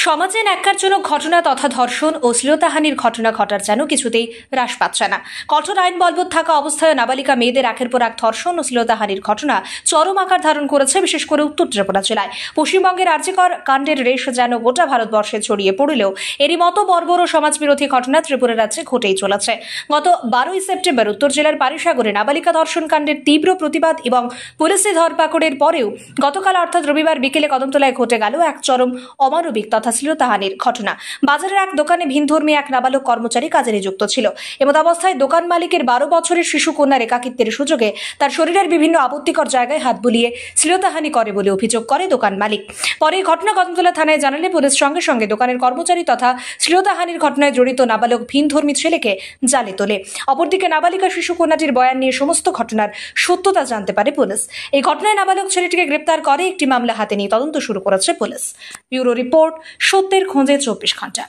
সমাজে ন্যাক্কারজনক ঘটনা তথা ধর্ষণ ও শ্লীলতাহানির ঘটনা ঘটার যেন কিছুতেই হ্রাস পাচ্ছে না। কঠোর আইন বলবৎ থাকা অবস্থায় নাবালিকা মেয়েদের একের পর এক ধর্ষণ ও শ্লীলতাহানির ঘটনা চরম আকার ধারণ করেছে, বিশেষ করে উত্তর ত্রিপুরা জেলায়। পশ্চিমবঙ্গের আরজিকর কাণ্ডের রেশ যেন গোটা ভারতবর্ষে ছড়িয়ে পড়লেও এরই মতো বর্বর ও সমাজবিরোধী ঘটনা ত্রিপুরা রাজ্যে ঘটেই চলেছে। গত 12ই সেপ্টেম্বর উত্তর জেলার পারিসাগরে নাবালিকা ধর্ষণ কাণ্ডের তীব্র প্রতিবাদ এবং পুলিশি ধরপাকড়ের পরেও গতকাল অর্থাৎ রবিবার বিকেলে কদমতলায় ঘটে গেল এক চরম অমানবিক তথা শ্লীলতাহানির ঘটনা। বাজারের এক দোকানে ভিনধর্মী এক নাবালক কর্মচারী কাজে নিযুক্ত ছিল। এমত অবস্থায় দোকান মালিকের 12 বছরের শিশু কন্যার একাকিত্বের সুযোগে তার শরীরের বিভিন্ন আপত্তিকর জায়গায় হাত বুলিয়ে শ্লীলতাহানি করে বলে অভিযোগ করে দোকান মালিক। পরে এই ঘটনা কদমতলা থানায় জানালে পুলিশ সঙ্গে সঙ্গে দোকানের কর্মচারী তথা শ্লীলতাহানির ঘটনায় জড়িত নাবালক ভিনধর্মী ছেলেকে জালে তোলে। অপরদিকে নাবালিকা শিশু কন্যাটির বয়ান নিয়ে সমস্ত ঘটনার সত্যতা জানতে পারে পুলিশ। এই ঘটনায় নাবালক ছেলেটিকে গ্রেপ্তার করে একটি মামলা হাতে নিয়ে তদন্ত শুরু করেছে পুলিশ। ব্যুরো রিপোর্ট, সত্যের খোঁজে 24 ঘন্টা।